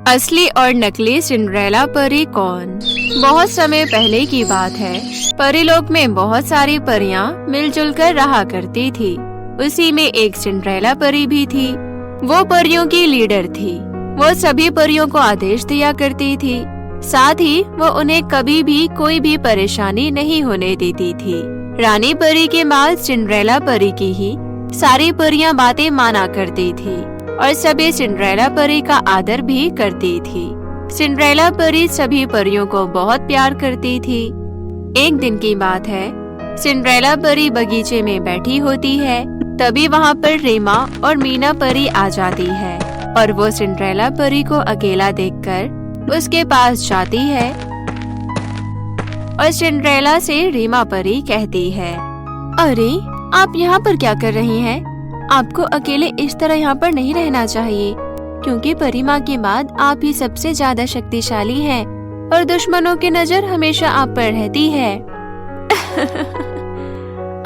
असली और नकली सिंड्रेला परी कौन? बहुत समय पहले की बात है। परीलोक में बहुत सारी परियां मिलजुल कर रहा करती थी। उसी में एक सिंड्रेला परी भी थी। वो परियों की लीडर थी। वो सभी परियों को आदेश दिया करती थी। साथ ही वो उन्हें कभी भी कोई भी परेशानी नहीं होने देती थी। रानी परी के बाद सिंड्रेला परी की ही सारी परियां बातें माना करती थी और सभी सिंड्रेला परी का आदर भी करती थी। सिंड्रेला परी सभी परियों को बहुत प्यार करती थी। एक दिन की बात है, सिंड्रेला परी बगीचे में बैठी होती है। तभी वहाँ पर रीमा और मीना परी आ जाती है और वो सिंड्रेला परी को अकेला देखकर उसके पास जाती है और सिंड्रेला से रीमा परी कहती है, अरे आप यहाँ पर क्या कर रही हैं? आपको अकेले इस तरह यहाँ पर नहीं रहना चाहिए, क्योंकि परी माँ के बाद आप ही सबसे ज्यादा शक्तिशाली हैं और दुश्मनों की नजर हमेशा आप पर रहती है।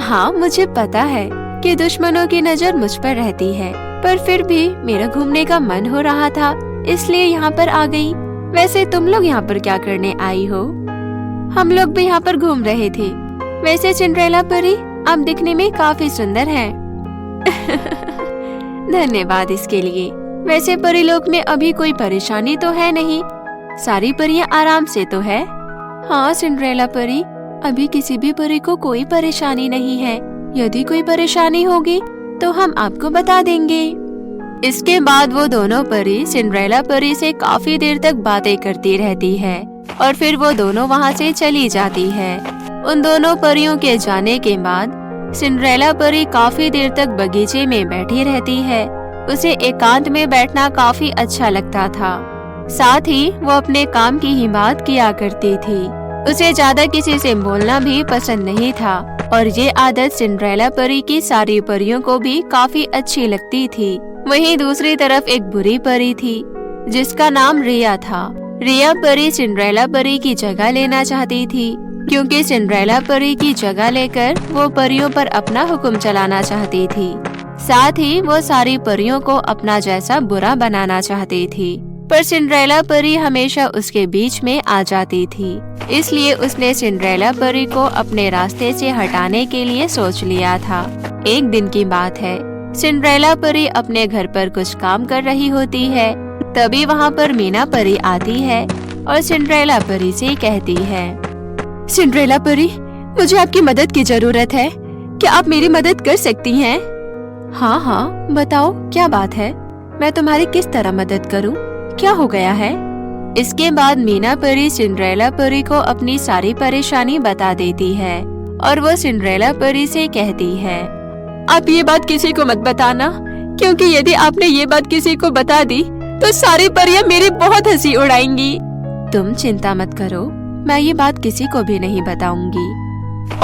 हाँ, मुझे पता है कि दुश्मनों की नजर मुझ पर रहती है, पर फिर भी मेरा घूमने का मन हो रहा था, इसलिए यहाँ पर आ गई। वैसे तुम लोग यहाँ पर क्या करने आई हो? हम लोग भी यहाँ पर घूम रहे थे। वैसे सिंड्रेला परी, आप दिखने में काफी सुंदर हैं। धन्यवाद इसके लिए। वैसे परीलोक में अभी कोई परेशानी तो है नहीं? सारी परियां आराम से तो है? हाँ सिंड्रेला परी, अभी किसी भी परी को कोई परेशानी नहीं है। यदि कोई परेशानी होगी तो हम आपको बता देंगे। इसके बाद वो दोनों परी सिंड्रेला परी से काफी देर तक बातें करती रहती है और फिर वो दोनों वहाँ से चली जाती है। उन दोनों परियों के जाने के बाद सिंड्रेला परी काफी देर तक बगीचे में बैठी रहती है। उसे एकांत में बैठना काफी अच्छा लगता था। साथ ही वो अपने काम की ही बात किया करती थी। उसे ज्यादा किसी से बोलना भी पसंद नहीं था और ये आदत सिंड्रेला परी की सारी परियों को भी काफी अच्छी लगती थी। वहीं दूसरी तरफ एक बुरी परी थी जिसका नाम रिया था। रिया परी सिंड्रेला परी की जगह लेना चाहती थी, क्योंकि सिंड्रेला परी की जगह लेकर वो परियों पर अपना हुक्म चलाना चाहती थी। साथ ही वो सारी परियों को अपना जैसा बुरा बनाना चाहती थी, पर सिंड्रेला परी हमेशा उसके बीच में आ जाती थी। इसलिए उसने सिंड्रेला परी को अपने रास्ते से हटाने के लिए सोच लिया था। एक दिन की बात है, सिंड्रेला परी अपने घर पर कुछ काम कर रही होती है। तभी वहाँ पर मीना परी आती है और सिंड्रेला परी से कहती है, सिंड्रेला परी, मुझे आपकी मदद की जरूरत है। क्या आप मेरी मदद कर सकती हैं? हाँ हाँ, बताओ क्या बात है, मैं तुम्हारी किस तरह मदद करूँ? क्या हो गया है? इसके बाद मीना परी सिंड्रेला परी को अपनी सारी परेशानी बता देती है और वो सिंड्रेला परी से कहती है, आप ये बात किसी को मत बताना, क्योंकि यदि आपने ये बात किसी को बता दी तो सारी परियां मेरी बहुत हंसी उड़ाएंगी। तुम चिंता मत करो, मैं ये बात किसी को भी नहीं बताऊंगी।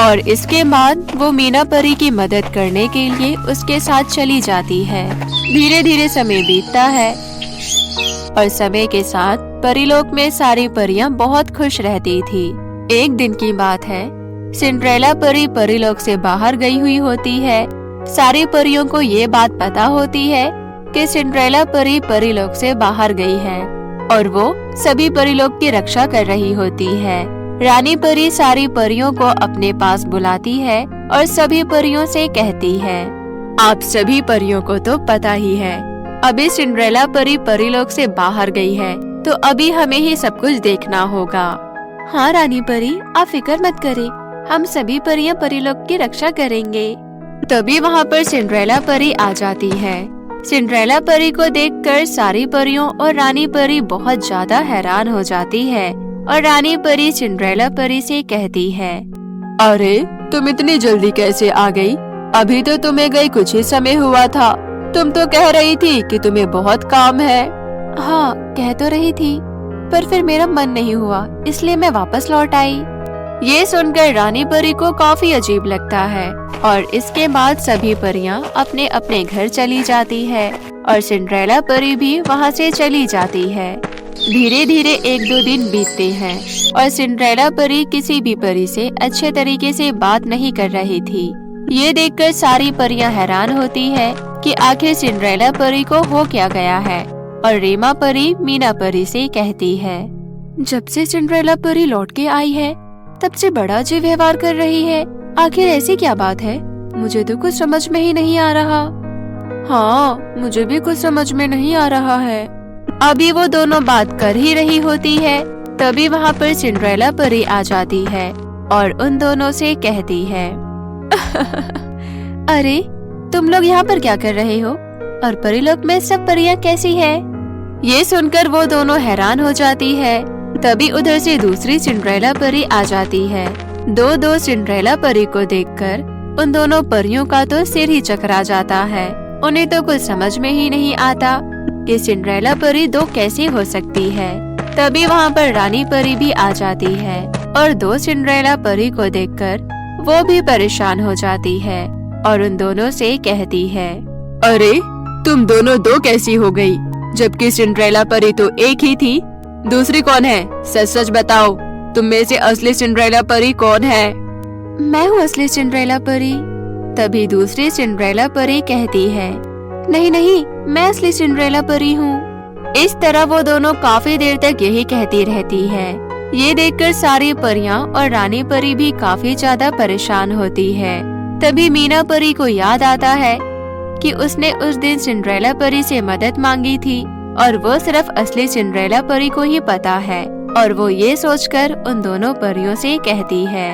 और इसके बाद वो मीना परी की मदद करने के लिए उसके साथ चली जाती है। धीरे धीरे समय बीतता है और समय के साथ परीलोक में सारी परियां बहुत खुश रहती थी। एक दिन की बात है, सिंड्रेला परी परीलोक से बाहर गई हुई होती है। सारी परियों को ये बात पता होती है कि सिंड्रेला परी परीलोक से बाहर गई है और वो सभी परीलोक की रक्षा कर रही होती है। रानी परी सारी परियों को अपने पास बुलाती है और सभी परियों से कहती है, आप सभी परियों को तो पता ही है, अभी सिंड्रेला परी परीलोक से बाहर गई है, तो अभी हमें ही सब कुछ देखना होगा। हाँ रानी परी, आप फिक्र मत करें, हम सभी परियां परीलोक की रक्षा करेंगे। तभी वहाँ पर सिंड्रेला परी आ जाती है। सिंड्रेला परी को देखकर सारी परियों और रानी परी बहुत ज्यादा हैरान हो जाती है और रानी परी सिंड्रेला परी से कहती है, अरे तुम इतनी जल्दी कैसे आ गई? अभी तो तुम्हें गई कुछ ही समय हुआ था। तुम तो कह रही थी कि तुम्हें बहुत काम है। हाँ, कह तो रही थी, पर फिर मेरा मन नहीं हुआ, इसलिए मैं वापस लौट आई। ये सुनकर रानी परी को काफी अजीब लगता है और इसके बाद सभी परियां अपने अपने घर चली जाती है और सिंड्रेला परी भी वहाँ से चली जाती है। धीरे धीरे 1-2 दिन बीतते हैं और सिंड्रेला परी किसी भी परी से अच्छे तरीके से बात नहीं कर रही थी। ये देखकर सारी परियां हैरान होती है कि आखिर सिंड्रेला परी को हो क्या गया है। और रीमा परी मीना परी से कहती है, जब से सिंड्रेला परी लौट के आई है तब से बड़ा अजीब व्यवहार कर रही है। आखिर ऐसी क्या बात है? मुझे तो कुछ समझ में ही नहीं आ रहा। हाँ, मुझे भी कुछ समझ में नहीं आ रहा है। अभी वो दोनों बात कर ही रही होती है, तभी वहाँ पर सिंड्रेला परी आ जाती है और उन दोनों से कहती है, अरे तुम लोग यहाँ पर क्या कर रहे हो? और परीलोक में सब परियां कैसी है? ये सुनकर वो दोनों हैरान हो जाती है। तभी उधर से दूसरी सिंड्रेला परी आ जाती है। दो सिंड्रेला परी को देखकर उन दोनों परियों का तो सिर ही चकरा जाता है। उन्हें तो कुछ समझ में ही नहीं आता कि सिंड्रेला परी दो कैसी हो सकती है। तभी वहाँ पर रानी परी भी आ जाती है और दो सिंड्रेला परी को देखकर वो भी परेशान हो जाती है और उन दोनों से कहती है, अरे तुम दोनों दो कैसी हो गई? जबकि सिंड्रेला परी तो एक ही थी। दूसरी कौन है? सच सच बताओ, तुम में से असली सिंड्रेला परी कौन है? मैं हूँ असली सिंड्रेला परी। तभी दूसरी सिंड्रेला परी कहती है, नहीं नहीं, मैं असली सिंड्रेला परी हूँ। इस तरह वो दोनों काफी देर तक यही कहती रहती है। ये देखकर सारी परियां और रानी परी भी काफी ज्यादा परेशान होती है। तभी मीना परी को याद आता है कि उसने उस दिन सिंड्रेला परी से मदद मांगी थी और वो सिर्फ असली सिंड्रेला परी को ही पता है। और वो ये सोचकर उन दोनों परियों से कहती है,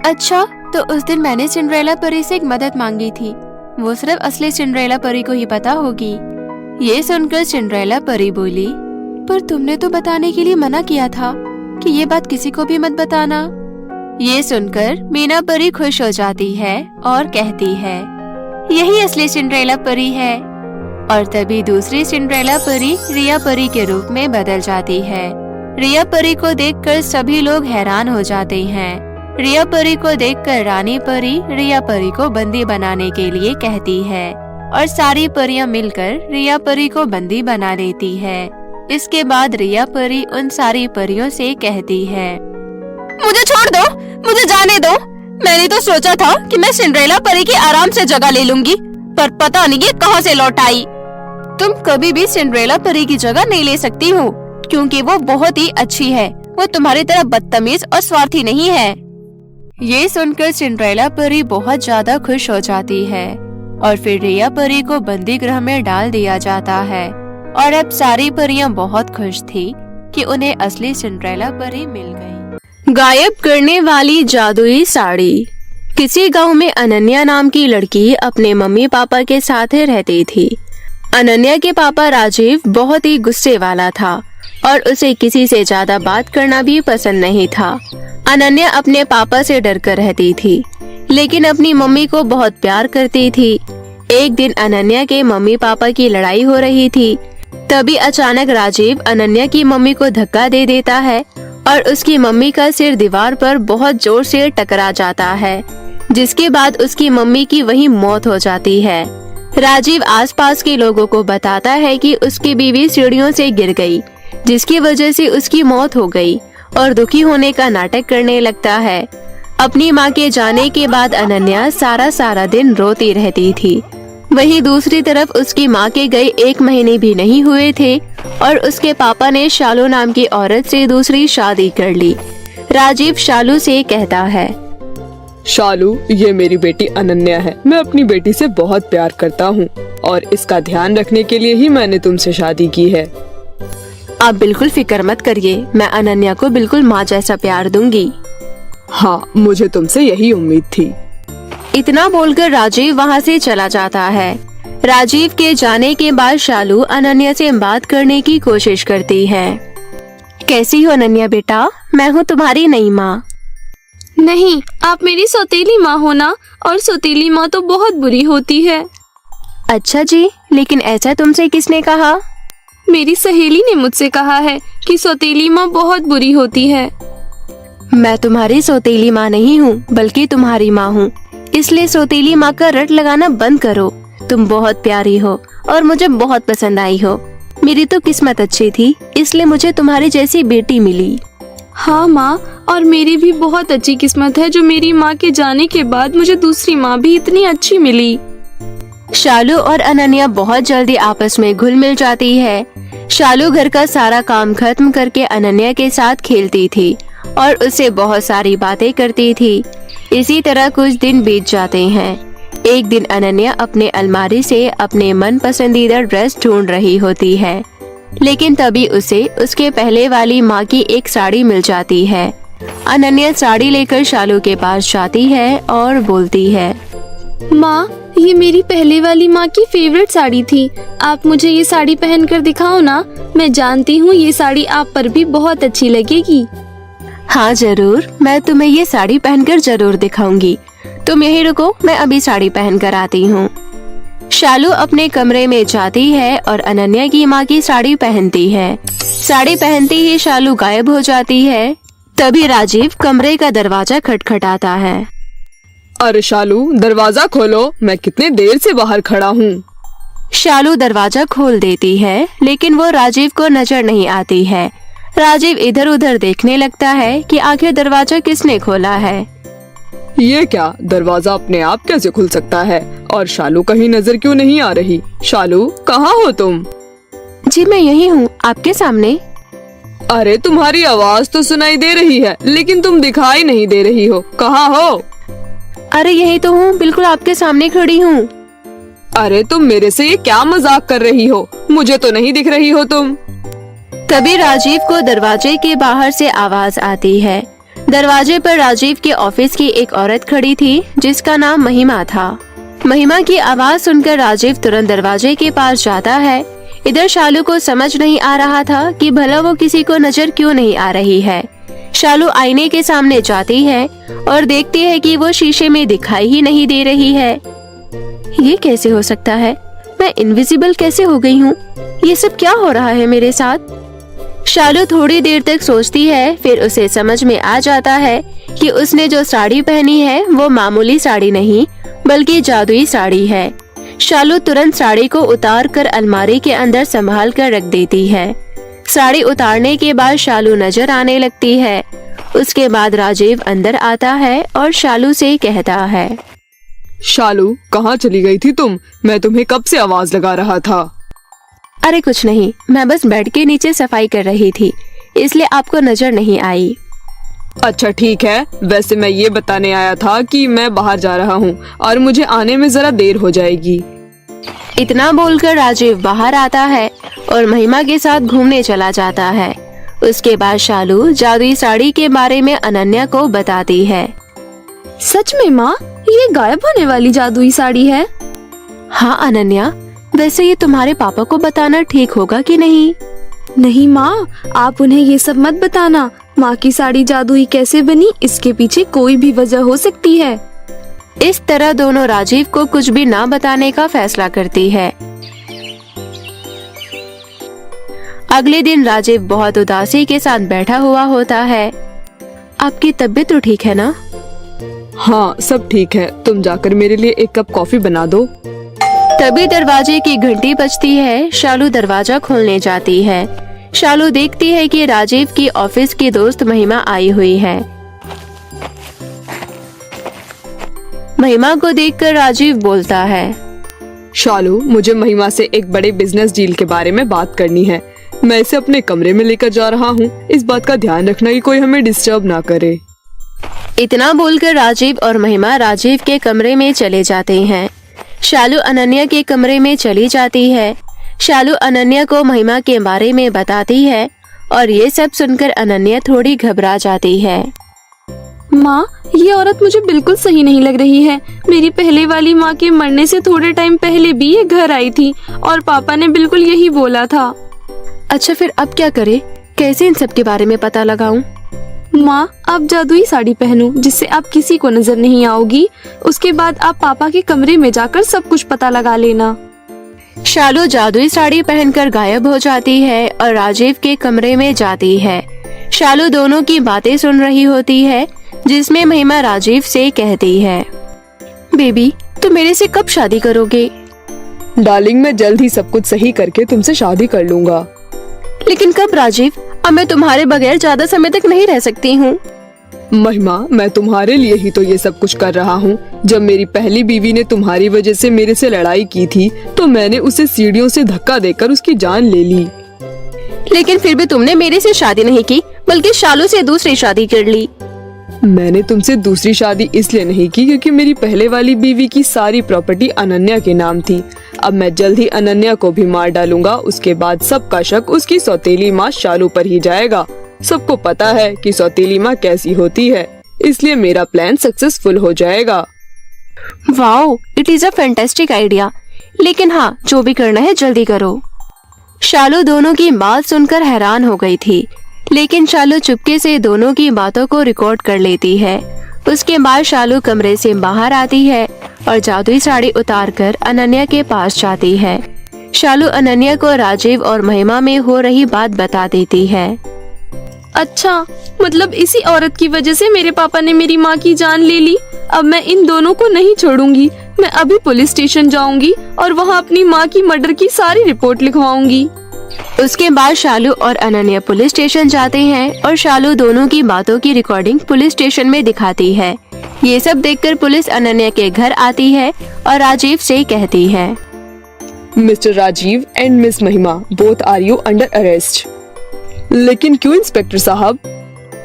अच्छा तो उस दिन मैंने सिंड्रेला परी से एक मदद मांगी थी, वो सिर्फ असली सिंड्रेला परी को ही पता होगी। ये सुनकर सिंड्रेला परी बोली, पर तुमने तो बताने के लिए मना किया था कि ये बात किसी को भी मत बताना। ये सुनकर मीना परी खुश हो जाती है और कहती है, यही असली सिंड्रेला परी है। और तभी दूसरी सिंड्रेला परी रिया परी के रूप में बदल जाती है। रिया परी को देखकर सभी लोग हैरान हो जाते हैं। रिया परी को देखकर रानी परी रिया परी को बंदी बनाने के लिए कहती है और सारी परियां मिलकर रिया परी को बंदी बना लेती है। इसके बाद रिया परी उन सारी परियों से कहती है, मुझे छोड़ दो, मुझे जाने दो। मैंने तो सोचा था कि मैं सिंड्रेला परी की आराम से जगह ले लूंगी, पर पता नहीं ये कहाँ से लौट आई। तुम कभी भी सिंड्रेला परी की जगह नहीं ले सकती हो, क्योंकि वो बहुत ही अच्छी है। वो तुम्हारी तरह बदतमीज और स्वार्थी नहीं है। ये सुनकर सिंड्रेला परी बहुत ज्यादा खुश हो जाती है और फिर रिया परी को बंदी गृह में डाल दिया जाता है। और अब सारी परियां बहुत खुश थी कि उन्हें असली सिंड्रेला परी मिल गई। गायब करने वाली जादुई साड़ी। किसी गांव में अनन्या नाम की लड़की अपने मम्मी पापा के साथ रहती थी। अनन्या के पापा राजीव बहुत ही गुस्से वाला था और उसे किसी से ज्यादा बात करना भी पसंद नहीं था। अनन्या अपने पापा से डर कर रहती थी, लेकिन अपनी मम्मी को बहुत प्यार करती थी। एक दिन अनन्या के मम्मी पापा की लड़ाई हो रही थी। तभी अचानक राजीव अनन्या की मम्मी को धक्का दे देता है और उसकी मम्मी का सिर दीवार पर बहुत जोर से टकरा जाता है, जिसके बाद उसकी मम्मी की वहीं मौत हो जाती है। राजीव आसपास के लोगों को बताता है कि उसकी बीवी सीढ़ियों से गिर गई, जिसकी वजह से उसकी मौत हो गई, और दुखी होने का नाटक करने लगता है। अपनी माँ के जाने के बाद अनन्या सारा दिन रोती रहती थी। वहीं दूसरी तरफ उसकी माँ के गए 1 महीने भी नहीं हुए थे और उसके पापा ने शालू नाम की औरत से दूसरी शादी कर ली। राजीव शालू से कहता है, शालू, ये मेरी बेटी अनन्या है। मैं अपनी बेटी से बहुत प्यार करता हूँ और इसका ध्यान रखने के लिए ही मैंने तुमसे शादी की है। आप बिल्कुल फिक्र मत करिए, मैं अनन्या को बिल्कुल माँ जैसा प्यार दूंगी। हाँ, मुझे तुमसे यही उम्मीद थी। इतना बोलकर राजीव वहाँ से चला जाता है। राजीव के जाने के बाद शालू अनन्या से बात करने की कोशिश करती है। कैसी हो अनन्या बेटा? मैं हूँ तुम्हारी नई माँ। नहीं, आप मेरी सौतेली माँ हो ना, और सौतेली माँ तो बहुत बुरी होती है। अच्छा जी, लेकिन ऐसा तुमसे किसने कहा? मेरी सहेली ने मुझसे कहा है कि सौतेली माँ बहुत बुरी होती है। मैं तुम्हारी सौतेली माँ नहीं हूँ, बल्कि तुम्हारी माँ हूँ, इसलिए सौतेली माँ का रट लगाना बंद करो। तुम बहुत प्यारी हो और मुझे बहुत पसंद आई हो। मेरी तो किस्मत अच्छी थी, इसलिए मुझे तुम्हारी जैसी बेटी मिली। हाँ माँ, और मेरी भी बहुत अच्छी किस्मत है जो मेरी माँ के जाने के बाद मुझे दूसरी माँ भी इतनी अच्छी मिली। शालू और अनन्या बहुत जल्दी आपस में घुल मिल जाती है। शालू घर का सारा काम खत्म करके अनन्या के साथ खेलती थी और उससे बहुत सारी बातें करती थी। इसी तरह कुछ दिन बीत जाते हैं। एक दिन अनन्या अपने अलमारी से अपने मन पसंदीदा ड्रेस ढूंढ रही होती है, लेकिन तभी उसे उसके पहले वाली माँ की एक साड़ी मिल जाती है। अनन्या साड़ी लेकर शालू के पास जाती है और बोलती है, माँ, ये मेरी पहले वाली माँ की फेवरेट साड़ी थी। आप मुझे ये साड़ी पहन कर दिखाओ ना। मैं जानती हूँ ये साड़ी आप पर भी बहुत अच्छी लगेगी। हाँ जरूर, मैं तुम्हें ये साड़ी पहनकर जरूर दिखाऊंगी। तुम यहीं रुको, मैं अभी साड़ी पहन कर आती हूँ। शालू अपने कमरे में जाती है और अनन्या की माँ की साड़ी पहनती है। साड़ी पहनते ही शालू गायब हो जाती है। तभी राजीव कमरे का दरवाजा खटखटाता है। अरे शालू, दरवाजा खोलो, मैं कितने देर से बाहर खड़ा हूँ। शालू दरवाजा खोल देती है, लेकिन वो राजीव को नजर नहीं आती है। राजीव इधर उधर देखने लगता है कि आखिर दरवाजा किसने खोला है। ये क्या, दरवाजा अपने आप कैसे खुल सकता है? और शालू कहीं नजर क्यों नहीं आ रही? शालू, कहाँ हो तुम? जी मैं यही हूँ, आपके सामने। अरे तुम्हारी आवाज तो सुनाई दे रही है, लेकिन तुम दिखाई नहीं दे रही हो। कहाँ हो? अरे यही तो हूँ, बिल्कुल आपके सामने खड़ी हूँ। अरे तुम मेरे से ये क्या मजाक कर रही हो? मुझे तो नहीं दिख रही हो तुम। तभी राजीव को दरवाजे के बाहर से आवाज आती है। दरवाजे पर राजीव के ऑफिस की एक औरत खड़ी थी जिसका नाम महिमा था। महिमा की आवाज सुनकर राजीव तुरंत दरवाजे के पास जाता है। इधर शालू को समझ नहीं आ रहा था कि भला वो किसी को नजर क्यों नहीं आ रही है। शालू आईने के सामने जाती है और देखती है कि वो शीशे में दिखाई ही नहीं दे रही है। ये कैसे हो सकता है? मैं इनविजिबल कैसे हो गई हूँ? ये सब क्या हो रहा है मेरे साथ? शालू थोड़ी देर तक सोचती है, फिर उसे समझ में आ जाता है कि उसने जो साड़ी पहनी है वो मामूली साड़ी नहीं बल्कि जादुई साड़ी है। शालू तुरंत साड़ी को उतार कर अलमारी के अंदर संभाल कर रख देती है। साड़ी उतारने के बाद शालू नजर आने लगती है। उसके बाद राजीव अंदर आता है और शालू से कहता है, शालू, कहाँ चली गई थी तुम? मैं तुम्हें कब से आवाज लगा रहा था। अरे कुछ नहीं, मैं बस बेड के नीचे सफाई कर रही थी, इसलिए आपको नजर नहीं आई। अच्छा ठीक है, वैसे मैं ये बताने आया था कि मैं बाहर जा रहा हूँ और मुझे आने में जरा देर हो जाएगी। इतना बोलकर राजीव बाहर आता है और महिमा के साथ घूमने चला जाता है। उसके बाद शालू जादुई साड़ी के बारे में अनन्या को बताती है। सच में माँ, ये गायब होने वाली जादुई साड़ी है? हाँ अनन्या, वैसे ये तुम्हारे पापा को बताना ठीक होगा कि नहीं? नहीं माँ, आप उन्हें ये सब मत बताना। माँ की साड़ी जादुई कैसे बनी, इसके पीछे कोई भी वजह हो सकती है। इस तरह दोनों राजीव को कुछ भी ना बताने का फैसला करती है। अगले दिन राजीव बहुत उदासी के साथ बैठा हुआ होता है। आपकी तबीयत तो ठीक है ना? हाँ सब ठीक है, तुम जाकर मेरे लिए एक कप कॉफी बना दो। तभी दरवाजे की घंटी बजती है। शालू दरवाजा खोलने जाती है। शालू देखती है कि राजीव की ऑफिस की दोस्त महिमा आई हुई है। महिमा को देखकर राजीव बोलता है, शालू, मुझे महिमा से एक बड़े बिजनेस डील के बारे में बात करनी है। मैं इसे अपने कमरे में लेकर जा रहा हूँ। इस बात का ध्यान रखना कि कोई हमें डिस्टर्ब ना करे। इतना बोलकर राजीव और महिमा राजीव के कमरे में चले जाते हैं। शालू अनन्या के कमरे में चली जाती है। शालू अनन्या को महिमा के बारे में बताती है और ये सब सुनकर अनन्या थोड़ी घबरा जाती है। माँ, ये औरत मुझे बिल्कुल सही नहीं लग रही है। मेरी पहले वाली माँ के मरने से थोड़े टाइम पहले भी ये घर आई थी और पापा ने बिल्कुल यही बोला था। अच्छा फिर अब क्या करे? कैसे इन सब के बारे में पता लगाऊं? माँ, आप जादुई साड़ी पहनो जिससे आप किसी को नजर नहीं आओगी। उसके बाद आप पापा के कमरे में जाकर सब कुछ पता लगा लेना। शालू जादुई साड़ी पहनकर गायब हो जाती है और राजीव के कमरे में जाती है। शालू दोनों की बातें सुन रही होती है, जिसमें महिमा राजीव से कहती है, बेबी तुम मेरे से कब शादी करोगे? डार्लिंग, मैं जल्द ही सब कुछ सही करके तुमसे शादी कर लूंगा। लेकिन कब राजीव? अब मैं तुम्हारे बगैर ज्यादा समय तक नहीं रह सकती हूँ। महिमा, मैं तुम्हारे लिए ही तो ये सब कुछ कर रहा हूँ। जब मेरी पहली बीवी ने तुम्हारी वजह से मेरे से लड़ाई की थी तो मैंने उसे सीढ़ियों से धक्का देकर उसकी जान ले ली। लेकिन फिर भी तुमने मेरे से शादी नहीं की, बल्कि शालू से दूसरी शादी कर ली। मैंने तुमसे दूसरी शादी इसलिए नहीं की क्योंकि मेरी पहले वाली बीवी की सारी प्रॉपर्टी अनन्या के नाम थी। अब मैं जल्द ही अनन्या को भी मार डालूंगा। उसके बाद सबका शक उसकी सौतेली माँ शालू पर ही जाएगा। सबको पता है कि सौतेली माँ कैसी होती है, इसलिए मेरा प्लान सक्सेसफुल हो जाएगा। Wow, it is a fantastic idea. लेकिन हाँ, जो भी करना है जल्दी करो। शालू दोनों की बात सुनकर हैरान हो गई थी, लेकिन शालू चुपके से दोनों की बातों को रिकॉर्ड कर लेती है। उसके बाद शालू कमरे से बाहर आती है और जादुई साड़ी उतारकर अनन्या के पास जाती है। शालू अनन्या को राजीव और महिमा में हो रही बात बता देती है। अच्छा, मतलब इसी औरत की वजह से मेरे पापा ने मेरी माँ की जान ले ली। अब मैं इन दोनों को नहीं छोड़ूंगी। मैं अभी पुलिस स्टेशन जाऊंगी और वहाँ अपनी माँ की मर्डर की सारी रिपोर्ट लिखवाऊंगी। उसके बाद शालू और अनन्या पुलिस स्टेशन जाते हैं और शालू दोनों की बातों की रिकॉर्डिंग पुलिस स्टेशन में दिखाती है। ये सब देखकर पुलिस अनन्या के घर आती है और राजीव से कहती है, mister Rajiv and miss Mahima, both are you under arrest. लेकिन क्यों इंस्पेक्टर साहब?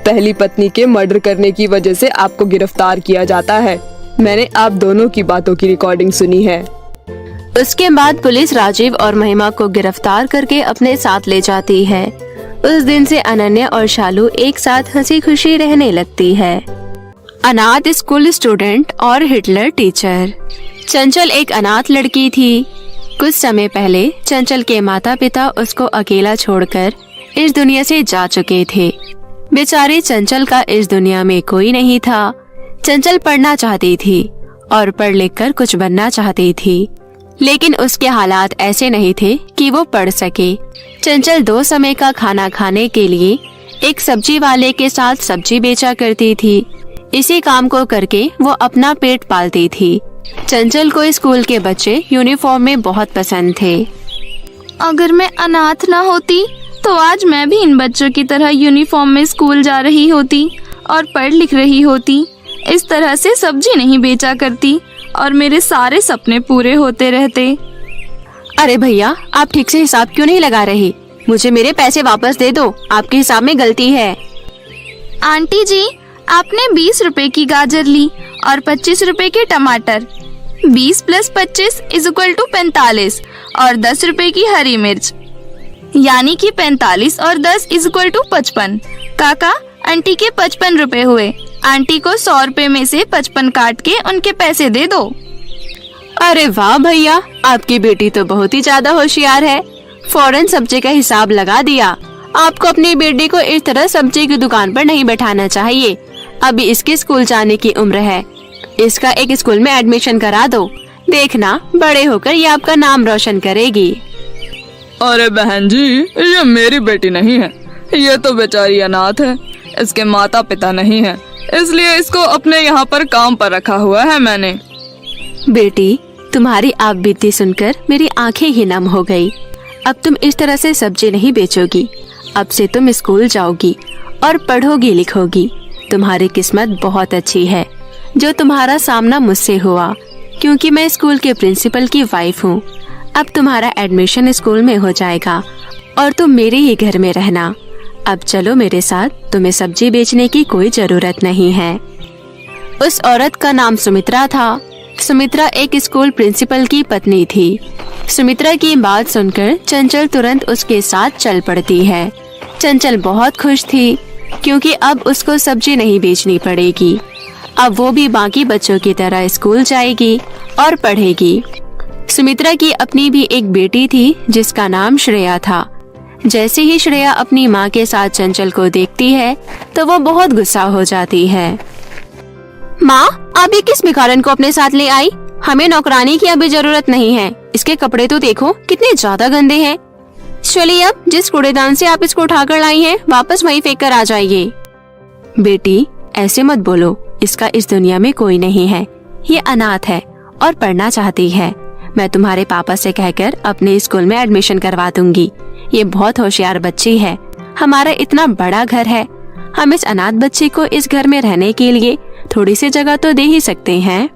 पहली पत्नी के मर्डर करने की वजह से आपको गिरफ्तार किया जाता है। मैंने आप दोनों की बातों की रिकॉर्डिंग सुनी है। उसके बाद पुलिस राजीव और महिमा को गिरफ्तार करके अपने साथ ले जाती है। उस दिन से अनन्या और शालू एक साथ हंसी खुशी रहने लगती है। अनाथ स्कूल स्टूडेंट और हिटलर टीचर। चंचल एक अनाथ लड़की थी। कुछ समय पहले चंचल के माता पिता उसको अकेला छोड़कर इस दुनिया से जा चुके थे। बेचारे चंचल का इस दुनिया में कोई नहीं था। चंचल पढ़ना चाहती थी और पढ़ लिख कर कुछ बनना चाहती थी, लेकिन उसके हालात ऐसे नहीं थे कि वो पढ़ सके। चंचल 2 समय का खाना खाने के लिए एक सब्जी वाले के साथ सब्जी बेचा करती थी। इसी काम को करके वो अपना पेट पालती थी। चंचल को स्कूल के बच्चे यूनिफॉर्म में बहुत पसंद थे। अगर मैं अनाथ ना होती तो आज मैं भी इन बच्चों की तरह यूनिफॉर्म में स्कूल जा रही होती और पढ़ लिख रही होती। इस तरह से सब्जी नहीं बेचा करती और मेरे सारे सपने पूरे होते रहते। अरे भैया, आप ठीक से हिसाब क्यों नहीं लगा रही? मुझे मेरे पैसे वापस दे दो, आपके हिसाब में गलती है। आंटी जी, आपने 20 रुपए की गाजर ली और 25 रुपए के टमाटर। 20 + 25 = 45 और 10 रुपए की हरी मिर्च, यानी कि 45 और 10 = 55। काका, आंटी के 55 रुपए हुए। आंटी को 100 रुपए में से 55 काट के उनके पैसे दे दो। अरे वाह भैया, आपकी बेटी तो बहुत ही ज्यादा होशियार है। फौरन सब्जी का हिसाब लगा दिया। आपको अपनी बेटी को इस तरह सब्जी की दुकान पर नहीं बैठाना चाहिए। अभी इसके स्कूल जाने की उम्र है। इसका एक स्कूल में एडमिशन करा दो। देखना, बड़े होकर ये आपका नाम रोशन करेगी। अरे बहन जी, ये मेरी बेटी नहीं है। ये तो बेचारी अनाथ है। इसके माता पिता नहीं है, इसलिए इसको अपने यहाँ पर काम पर रखा हुआ है मैंने। बेटी, तुम्हारी आप बीती सुनकर मेरी आंखें ही नम हो गई। अब तुम इस तरह से सब्जी नहीं बेचोगी। अब से तुम स्कूल जाओगी और पढ़ोगी लिखोगी। तुम्हारी किस्मत बहुत अच्छी है जो तुम्हारा सामना मुझसे हुआ, क्योंकि मैं स्कूल के प्रिंसिपल की वाइफ हूँ। अब तुम्हारा एडमिशन स्कूल में हो जाएगा और तुम मेरे ही घर में रहना। अब चलो मेरे साथ, तुम्हें सब्जी बेचने की कोई जरूरत नहीं है। उस औरत का नाम सुमित्रा था। सुमित्रा एक स्कूल प्रिंसिपल की पत्नी थी। सुमित्रा की बात सुनकर चंचल तुरंत उसके साथ चल पड़ती है। चंचल बहुत खुश थी क्योंकि अब उसको सब्जी नहीं बेचनी पड़ेगी। अब वो भी बाकी बच्चों की तरह स्कूल जाएगी और पढ़ेगी। सुमित्रा की अपनी भी एक बेटी थी जिसका नाम श्रेया था। जैसे ही श्रेया अपनी माँ के साथ चंचल को देखती है तो वो बहुत गुस्सा हो जाती है। माँ, आप ये किस भिखारन को अपने साथ ले आई? हमें नौकरानी की अभी जरूरत नहीं है। इसके कपड़े तो देखो कितने ज्यादा गंदे हैं। चलिए, अब जिस कूड़ेदान से आप इसको उठाकर लाई हैं, वापस वहीं फेंक कर आ जाइए। बेटी, ऐसे मत बोलो। इसका इस दुनिया में कोई नहीं है। ये अनाथ है और पढ़ना चाहती है। मैं तुम्हारे पापा से कहकर अपने स्कूल में एडमिशन करवा दूंगी। ये बहुत होशियार बच्ची है। हमारा इतना बड़ा घर है, हम इस अनाथ बच्चे को इस घर में रहने के लिए थोड़ी सी जगह तो दे ही सकते हैं।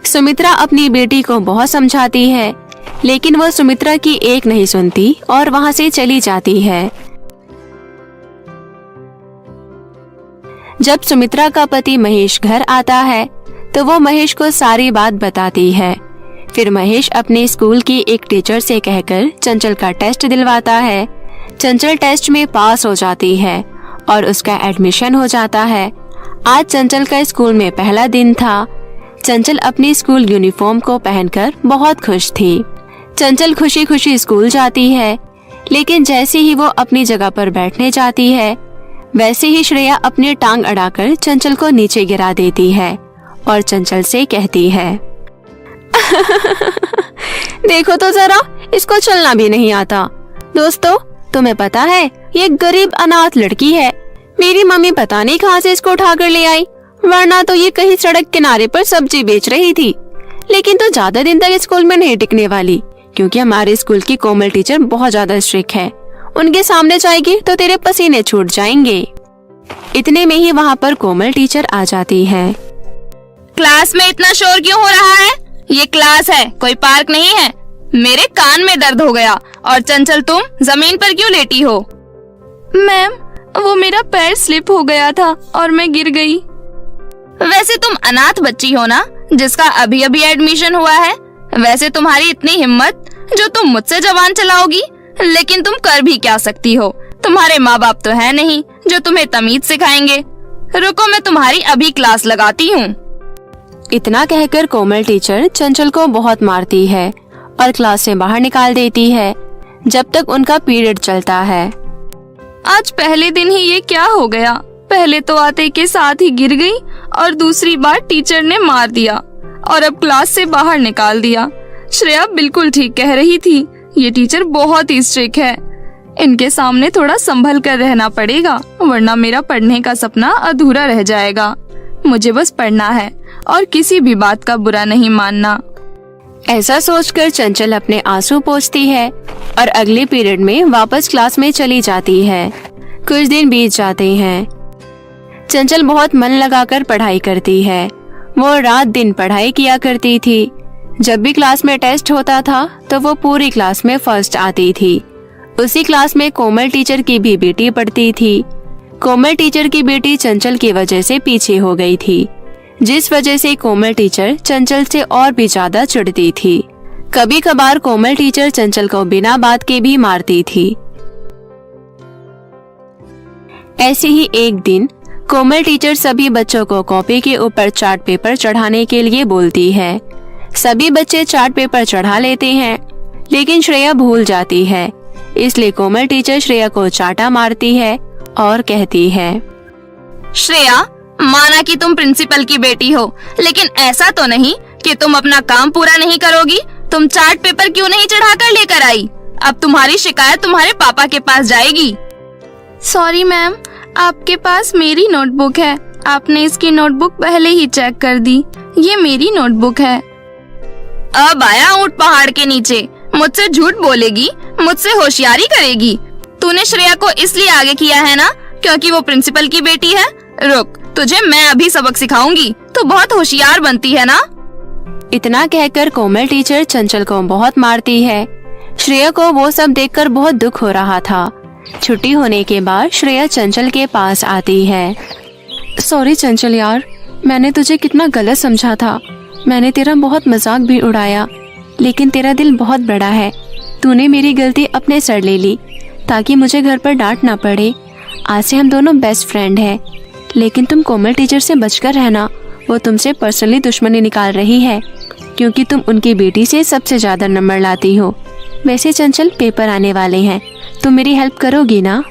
सुमित्रा अपनी बेटी को बहुत समझाती है, लेकिन वो सुमित्रा की एक नहीं सुनती और वहाँ से चली जाती है। जब सुमित्रा का पति महेश घर आता है तो वो महेश को सारी बात बताती है। फिर महेश अपने स्कूल की एक टीचर से कहकर चंचल का टेस्ट दिलवाता है। चंचल टेस्ट में पास हो जाती है और उसका एडमिशन हो जाता है। आज चंचल का स्कूल में पहला दिन था। चंचल अपनी स्कूल यूनिफॉर्म को पहनकर बहुत खुश थी। चंचल खुशी खुशी स्कूल जाती है, लेकिन जैसे ही वो अपनी जगह पर बैठने जाती है वैसे ही श्रेया अपनी टांग अड़ाकर चंचल को नीचे गिरा देती है और चंचल से कहती है देखो तो जरा, इसको चलना भी नहीं आता। दोस्तों, तुम्हें पता है ये गरीब अनाथ लड़की है। मेरी मम्मी पता नहीं कहाँ से इसको उठाकर ले आई, वरना तो ये कहीं सड़क किनारे पर सब्जी बेच रही थी। लेकिन तो ज्यादा दिन तक स्कूल में नहीं टिकने वाली, क्योंकि हमारे स्कूल की कोमल टीचर बहुत ज्यादा स्ट्रिक्ट है। उनके सामने जाएगी तो तेरे पसीने छूट जाएंगे। इतने में ही वहाँ पर कोमल टीचर आ जाती है। क्लास में इतना शोर क्यों हो रहा है? ये क्लास है, कोई पार्क नहीं है। मेरे कान में दर्द हो गया। और चंचल, तुम जमीन पर क्यों लेटी हो? मैम, वो मेरा पैर स्लिप हो गया था और मैं गिर गई। वैसे तुम अनाथ बच्ची हो ना, जिसका अभी अभी एडमिशन हुआ है। वैसे तुम्हारी इतनी हिम्मत जो तुम मुझसे जबान चलाओगी, लेकिन तुम कर भी क्या सकती हो? तुम्हारे माँ बाप तो है नहीं जो तुम्हें तमीज सिखाएंगे। रुको, मैं तुम्हारी अभी क्लास लगाती हूँ। इतना कहकर कोमल टीचर चंचल को बहुत मारती है और क्लास से बाहर निकाल देती है जब तक उनका पीरियड चलता है। आज पहले दिन ही ये क्या हो गया? पहले तो आते के साथ ही गिर गई और दूसरी बार टीचर ने मार दिया और अब क्लास से बाहर निकाल दिया। श्रेया बिल्कुल ठीक कह रही थी, ये टीचर बहुत ही स्ट्रिक्ट है। इनके सामने थोड़ा संभल कर रहना पड़ेगा, वरना मेरा पढ़ने का सपना अधूरा रह जाएगा। मुझे बस पढ़ना है और किसी भी बात का बुरा नहीं मानना। ऐसा सोचकर चंचल अपने आंसू पोंछती है और अगले पीरियड में वापस क्लास में चली जाती है। कुछ दिन बीत जाते हैं। चंचल बहुत मन लगाकर पढ़ाई करती है। वो रात दिन पढ़ाई किया करती थी। जब भी क्लास में टेस्ट होता था तो वो पूरी क्लास में फर्स्ट आती थी। उसी क्लास में कोमल टीचर की भी बेटी पढ़ती थी। कोमल टीचर की बेटी चंचल की वजह से पीछे हो गई थी, जिस वजह से कोमल टीचर चंचल से और भी ज्यादा चिढ़ती थी। कभी कभार कोमल टीचर चंचल को बिना बात के भी मारती थी। ऐसे ही एक दिन कोमल टीचर सभी बच्चों को कॉपी के ऊपर चार्ट पेपर चढ़ाने के लिए बोलती है। सभी बच्चे चार्ट पेपर चढ़ा लेते हैं, लेकिन श्रेया भूल जाती है। इसलिए कोमल टीचर श्रेया को चाटा मारती है और कहती है, श्रेया, माना कि तुम प्रिंसिपल की बेटी हो, लेकिन ऐसा तो नहीं कि तुम अपना काम पूरा नहीं करोगी। तुम चार्ट पेपर क्यों नहीं चढ़ा कर लेकर आई? अब तुम्हारी शिकायत तुम्हारे पापा के पास जाएगी। सॉरी मैम, आपके पास मेरी नोटबुक है। आपने इसकी नोटबुक पहले ही चेक कर दी। ये मेरी नोटबुक है। अब आया ऊंट पहाड़ के नीचे। मुझसे झूठ बोलेगी, मुझसे होशियारी करेगी। तूने श्रेया को इसलिए आगे किया है ना क्योंकि वो प्रिंसिपल की बेटी है। रुक, तुझे मैं अभी सबक सिखाऊंगी। तू बहुत होशियार बनती है ना। इतना कहकर कोमल टीचर चंचल को बहुत मारती है। श्रेया को वो सब देखकर बहुत दुख हो रहा था। छुट्टी होने के बाद श्रेया चंचल के पास आती है। सॉरी चंचल यार, मैंने तुझे कितना गलत समझा था। मैंने तेरा बहुत मजाक भी उड़ाया, लेकिन तेरा दिल बहुत बड़ा है। तूने मेरी गलती अपने सर ले ली ताकि मुझे घर पर डांट ना पड़े। आज से हम दोनों बेस्ट फ्रेंड हैं। लेकिन तुम कोमल टीचर से बचकर रहना। वो तुमसे पर्सनली दुश्मनी निकाल रही है क्योंकि तुम उनकी बेटी से सबसे ज्यादा नंबर लाती हो। वैसे चंचल, पेपर आने वाले हैं, तुम मेरी हेल्प करोगी ना?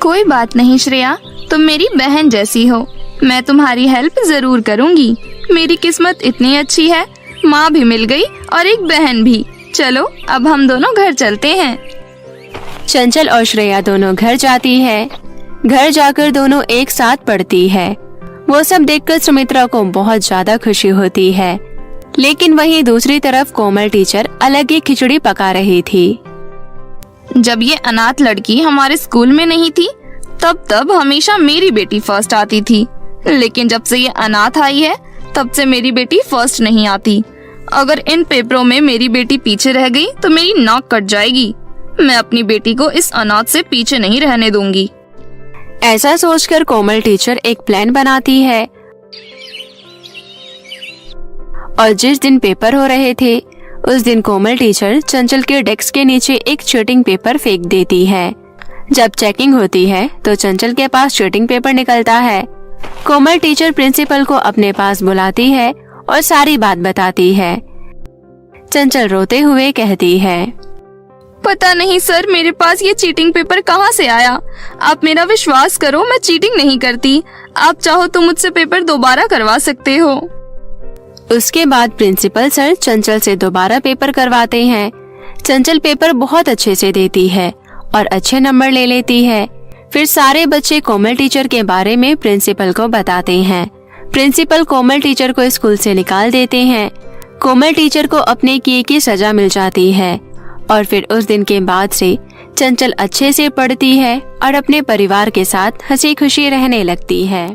कोई बात नहीं श्रेया, तुम मेरी बहन जैसी हो। मैं तुम्हारी हेल्प जरूर करूंगी। मेरी किस्मत इतनी अच्छी है, माँ भी मिल गई और एक बहन भी। चलो अब हम दोनों घर चलते हैं। चंचल और श्रेया दोनों घर जाती है। घर जाकर दोनों एक साथ पढ़ती है। वो सब देखकर सुमित्रा को बहुत ज्यादा खुशी होती है, लेकिन वहीं दूसरी तरफ कोमल टीचर अलग ही खिचड़ी पका रही थी। जब ये अनाथ लड़की हमारे स्कूल में नहीं थी तब हमेशा मेरी बेटी फर्स्ट आती थी, लेकिन जब से ये अनाथ आई है तब से मेरी बेटी फर्स्ट नहीं आती। अगर इन पेपरों में मेरी बेटी पीछे रह गई तो मेरी नाक कट जाएगी। मैं अपनी बेटी को इस अनाथ से पीछे नहीं रहने दूंगी। ऐसा सोचकर कोमल टीचर एक प्लान बनाती है और जिस दिन पेपर हो रहे थे उस दिन कोमल टीचर चंचल के डेस्क के नीचे एक चीटिंग पेपर फेंक देती है। जब चेकिंग होती है तो चंचल के पास चीटिंग पेपर निकलता है। कोमल टीचर प्रिंसिपल को अपने पास बुलाती है और सारी बात बताती है। चंचल रोते हुए कहती है, पता नहीं सर, मेरे पास ये चीटिंग पेपर कहाँ से आया। आप मेरा विश्वास करो, मैं चीटिंग नहीं करती। आप चाहो तो मुझसे पेपर दोबारा करवा सकते हो। उसके बाद प्रिंसिपल सर चंचल से दोबारा पेपर करवाते हैं। चंचल पेपर बहुत अच्छे से देती है और अच्छे नंबर ले लेती है। फिर सारे बच्चे कोमल टीचर के बारे में प्रिंसिपल को बताते हैं। प्रिंसिपल कोमल टीचर को स्कूल से निकाल देते हैं। कोमल टीचर को अपने किए की सजा मिल जाती है और फिर उस दिन के बाद से चंचल अच्छे से पढ़ती है और अपने परिवार के साथ हंसी खुशी रहने लगती है।